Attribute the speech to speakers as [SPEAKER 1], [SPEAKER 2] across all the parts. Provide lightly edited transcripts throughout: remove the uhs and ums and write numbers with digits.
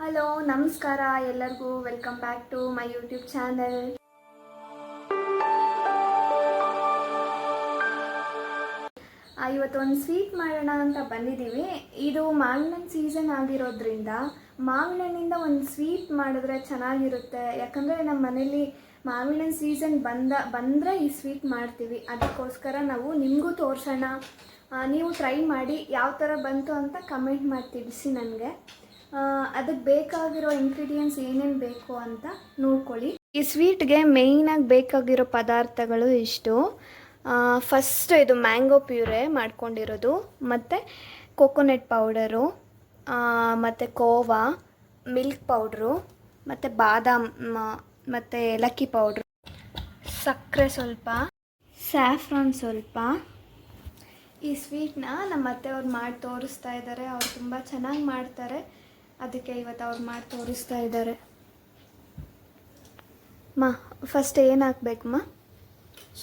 [SPEAKER 1] Hello ನಮಸ್ಕಾರ ಎಲ್ಲರಿಗೂ welcome back to my YouTube channel. ಇವತ್ತೊಂದು ಸ್ವೀಟ್ ಮಾಡೋಣ ಅಂತ ಬಂದಿದ್ದೀವಿ. ಇದು ಮಾವಿನ ಸೀಸನ್ ಆಗಿರೋದ್ರಿಂದ ಮಾವಿನಿಂದ ಒಂದು ಸ್ವೀಟ್ ಮಾಡಿದ್ರೆ ಚೆನ್ನಾಗಿರುತ್ತೆ. ಯಾಕಂದರೆ ನಮ್ಮ ಮನೇಲಿ ಮಾವಿನ ಸೀಸನ್ ಬಂದರೆ ಈ ಸ್ವೀಟ್ ಮಾಡ್ತೀವಿ. ಅದಕ್ಕೋಸ್ಕರ ನಾವು ನಿಮಗೂ ತೋರಿಸೋಣ, ನೀವು ಟ್ರೈ ಮಾಡಿ ಯಾವ ಥರ ಬಂತು ಅಂತ ಕಮೆಂಟ್ ಮಾಡಿ ತಿಳಿಸಿ ನನಗೆ. ಅದಕ್ಕೆ ಬೇಕಾಗಿರೋ ಇಂಗ್ರೀಡಿಯೆಂಟ್ಸ್ ಏನೇನು ಬೇಕು ಅಂತ ನೋಡ್ಕೊಳ್ಳಿ. ಈ ಸ್ವೀಟ್ಗೆ ಮೇಯ್ನಾಗಿ ಬೇಕಾಗಿರೋ ಪದಾರ್ಥಗಳು ಇಷ್ಟು. ಫಸ್ಟ್ ಇದು ಮ್ಯಾಂಗೋ ಪ್ಯೂರೆ ಮಾಡ್ಕೊಂಡಿರೋದು, ಮತ್ತು ಕೋಕೋನಟ್ ಪೌಡರು, ಮತ್ತು ಕೋವಾ, ಮಿಲ್ಕ್ ಪೌಡ್ರು, ಮತ್ತು ಬಾದಾಮ್, ಮತ್ತು ಏಲಕ್ಕಿ ಪೌಡ್ರು, ಸಕ್ಕರೆ ಸ್ವಲ್ಪ, ಸ್ಯಾಫ್ರಾನ್ ಸ್ವಲ್ಪ. ಈ ಸ್ವೀಟ್ನ ನಮ್ಮ ಅತ್ತೆಯವ್ರು ಮಾಡಿ ತೋರಿಸ್ತಾ ಇದ್ದಾರೆ. ಅವ್ರು ತುಂಬ ಚೆನ್ನಾಗಿ ಮಾಡ್ತಾರೆ, ಅದಕ್ಕೆ ಇವತ್ತು ಅವ್ರು ಮಾಡಿ ತೋರಿಸ್ತಾ ಇದ್ದಾರೆ. ಫಸ್ಟ್ ಏನು ಹಾಕ್ಬೇಕಮ್ಮ?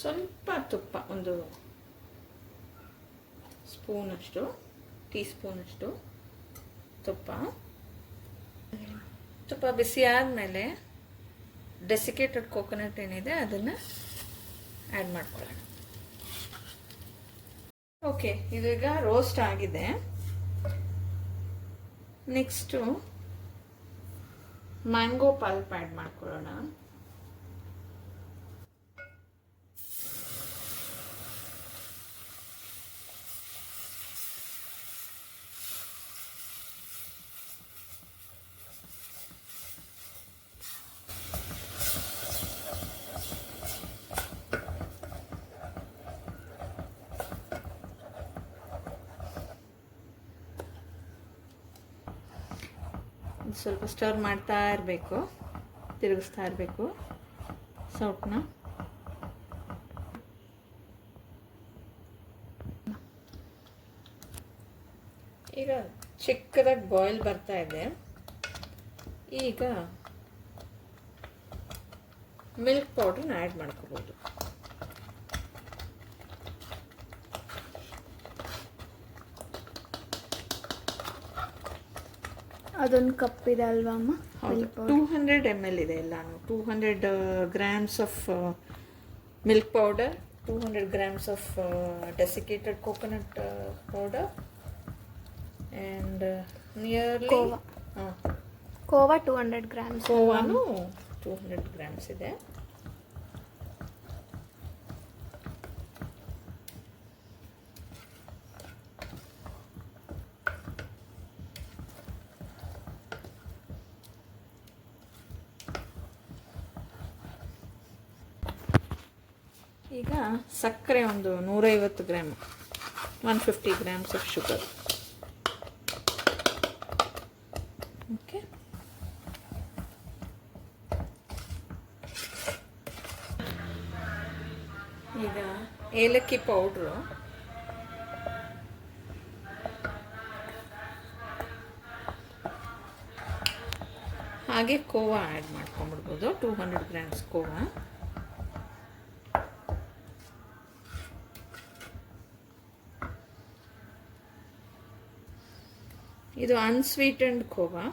[SPEAKER 2] ಸ್ವಲ್ಪ ತುಪ್ಪ, ಒಂದು ಸ್ಪೂನಷ್ಟು, ಟೀ ಸ್ಪೂನಷ್ಟು ತುಪ್ಪ ಬಿಸಿ ಆದಮೇಲೆ ಡೆಸಿಕೇಟೆಡ್ ಕೋಕೋನಟ್ ಏನಿದೆ ಅದನ್ನು ಆ್ಯಡ್ ಮಾಡ್ಕೊಳ್ಳೋಣ. ಓಕೆ, ಇದೀಗ ರೋಸ್ಟ್ ಆಗಿದೆ. ನೆಕ್ಸ್ಟು ಮ್ಯಾಂಗೋ ಪಲ್ಪ್ ಆ್ಯಡ್ ಮಾಡ್ಕೊಳ್ಳೋಣ. ಸ್ವಲ್ಪ ಸ್ಟರ್ ಮಾಡ್ತಾ ಇರಬೇಕು, ತಿರುಗಿಸ್ತಾ ಇರಬೇಕು ಸೌಟ್ನ. ಈಗ ಚಿಕ್ಕದಾಗಿ ಬಾಯ್ಲ್ ಬರ್ತಾ ಇದೆ. ಈಗ ಮಿಲ್ಕ್ ಪೌಡ್ರನ್ನ ಆ್ಯಡ್ ಮಾಡ್ಕೋಬೋದು.
[SPEAKER 1] ಅದೊಂದು ಕಪ್ ಇದೆ ಅಲ್ವಾ ಅಮ್ಮ?
[SPEAKER 2] 200 ml ಇದೆ ಎಲ್ಲಾನು. 200 grams of milk powder, 200 grams of desiccated coconut powder, and nearly
[SPEAKER 1] khoa 200 grams.
[SPEAKER 2] ಕೋವಾನು 200 grams ಇದೆ. ಈಗ ಸಕ್ಕರೆ ಒಂದು 150 gram, 150 grams of sugar. Okay, ಈಗ ಏಲಕ್ಕಿ ಪೌಡ್ರು, ಹಾಗೆ ಕೋವಾ ಆ್ಯಡ್ ಮಾಡ್ಕೊಂಡ್ಬಿಡ್ಬೋದು. 200 grams ಕೋವಾ. ಇದು ಅನ್ಸ್ವೀಟೆಂಡ್ ಕೋವಾ.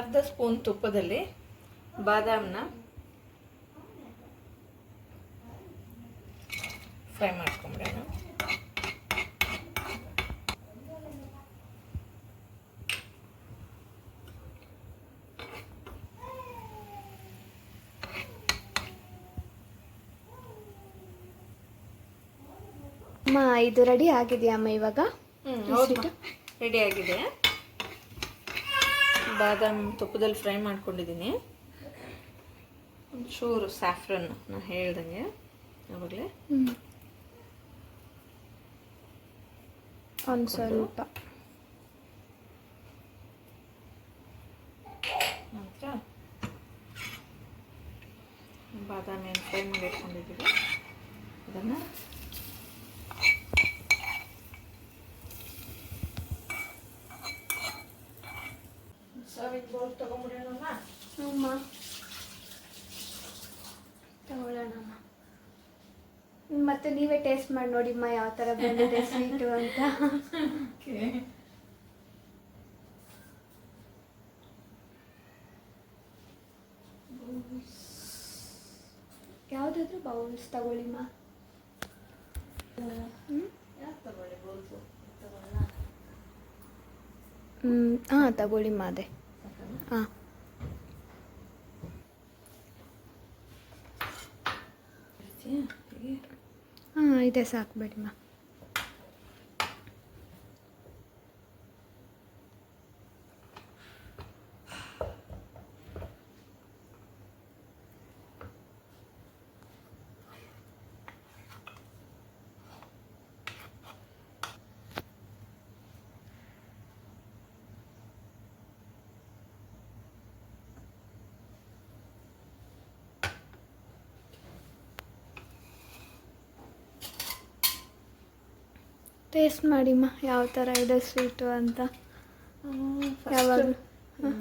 [SPEAKER 2] ಅರ್ಧ ಸ್ಪೂನ್ ತುಪ್ಪದಲ್ಲಿ ಬಾದಾಮನ್ನ ಫ್ರೈ ಮಾಡ್ಕೊಂಬಿಡೋಣ.
[SPEAKER 1] ಇದು ರೆಡಿ ಆಗಿದೆಯಾ ಅಮ್ಮ? ಇವಾಗ
[SPEAKER 2] ರೆಡಿ ಆಗಿದೆ. ಬಾದಾಮ್ ತುಪ್ಪದಲ್ಲಿ ಫ್ರೈ ಮಾಡ್ಕೊಂಡಿದ್ದೀನಿ. ಒಂಚೂರು ಸ್ಯಾಫ್ರನ್ ನಾನು ಹೇಳ್ದಂಗೆ ಆವಾಗಲೇ
[SPEAKER 1] ಒಂದು ಸ್ವಲ್ಪ,
[SPEAKER 2] ನಂತರ ಬಾದಾಮಿ ಏನು ಫ್ರೈ ಮಾಡಿ ಇಟ್ಕೊಂಡಿದ್ದೀವಿ ಅದನ್ನು ಬೌಲ್ ತೊಗೊಂಬಿಡೋಣ.
[SPEAKER 1] ಅಮ್ಮ ತಗೊಳ್ಳೋಣಮ್ಮ. ಮತ್ತೆ ನೀವೇ ಟೇಸ್ಟ್ ಮಾಡಿ ನೋಡಿಮ್ಮ ಯಾವ ಥರ ಬಂದಿದೆ ಸ್ವೀಟು ಅಂತ. ಯಾವುದಾದ್ರೂ ಬೌಲ್ಸ್ ತಗೊಳ್ಳಿಮ್ಮ. ಹಾಂ ತಗೊಳ್ಳಿಮ್ಮ ಅದೇ. ಹಾಂ ಹಾಂ ಇದೆ ಸಾಕು ಬೇಡಿಮ್ಮ. ಟೇಸ್ಟ್ ಮಾಡಿಮ್ಮ ಯಾವ ಥರ ಇದೆ ಸ್ವೀಟು ಅಂತ. ಯಾವಾಗ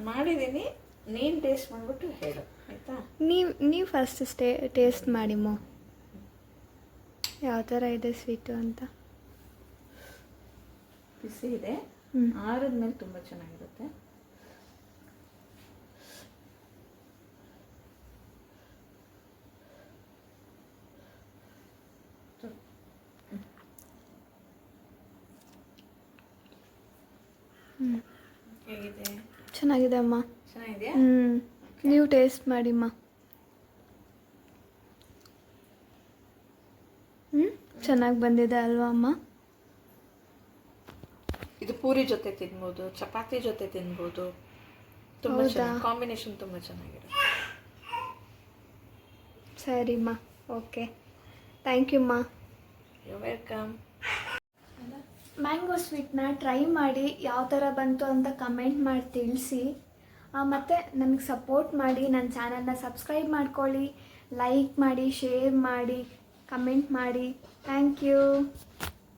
[SPEAKER 2] ಮಾಡಿದ್ದೀನಿ, ನೀನು ಟೇಸ್ಟ್ ಮಾಡಿಬಿಟ್ಟು ಹೇಳು ಆಯಿತಾ.
[SPEAKER 1] ನೀವು ಫಸ್ಟ್ ಟೇಸ್ಟ್ ಮಾಡಿಮ್ಮ ಯಾವ ಥರ ಇದೆ ಸ್ವೀಟು ಅಂತ.
[SPEAKER 2] ಬಿಸಿ ಇದೆ, ಆರಿದ ಮೇಲೆ ತುಂಬ ಚೆನ್ನಾಗಿರುತ್ತೆ. ಹೇಗಿದೆ?
[SPEAKER 1] ಚೆನ್ನಾಗಿದೆ ಅಮ್ಮ.
[SPEAKER 2] ಚೆನ್ನಾಗಿದೆಯಾ?
[SPEAKER 1] ನೀವು ಟೇಸ್ಟ್ ಮಾಡಿಮ್ಮ. ಚೆನ್ನಾಗಿ ಬಂದಿದೆ ಅಲ್ವಾ ಅಮ್ಮ?
[SPEAKER 2] ಇದು ಪೂರಿ ಜೊತೆ ತಿನ್ಬೋದು, ಚಪಾತಿ ಜೊತೆ ತಿನ್ಬೋದು. ತುಂಬ ಚೆನ್ನಾಗಿ ಕಾಂಬಿನೇಷನ್ ತುಂಬ ಚೆನ್ನಾಗಿದೆ.
[SPEAKER 1] ಸರಿಮ್ಮ, ಓಕೆ, ಥ್ಯಾಂಕ್ ಯು ಅಮ್ಮ.
[SPEAKER 2] You welcome.
[SPEAKER 1] ಮ್ಯಾಂಗೋ ಸ್ವೀಟ್ನ ಟ್ರೈ ಮಾಡಿ ಯಾವ ಥರ ಬಂತು ಅಂತ ಕಮೆಂಟ್ ಮಾಡಿ ತಿಳಿಸಿ. ಮತ್ತು ನನಗೆ ಸಪೋರ್ಟ್ ಮಾಡಿ, ನನ್ನ ಚಾನಲ್ನ ಸಬ್ಸ್ಕ್ರೈಬ್ ಮಾಡ್ಕೊಳ್ಳಿ, ಲೈಕ್ ಮಾಡಿ, ಶೇರ್ ಮಾಡಿ, ಕಮೆಂಟ್ ಮಾಡಿ. Thank you.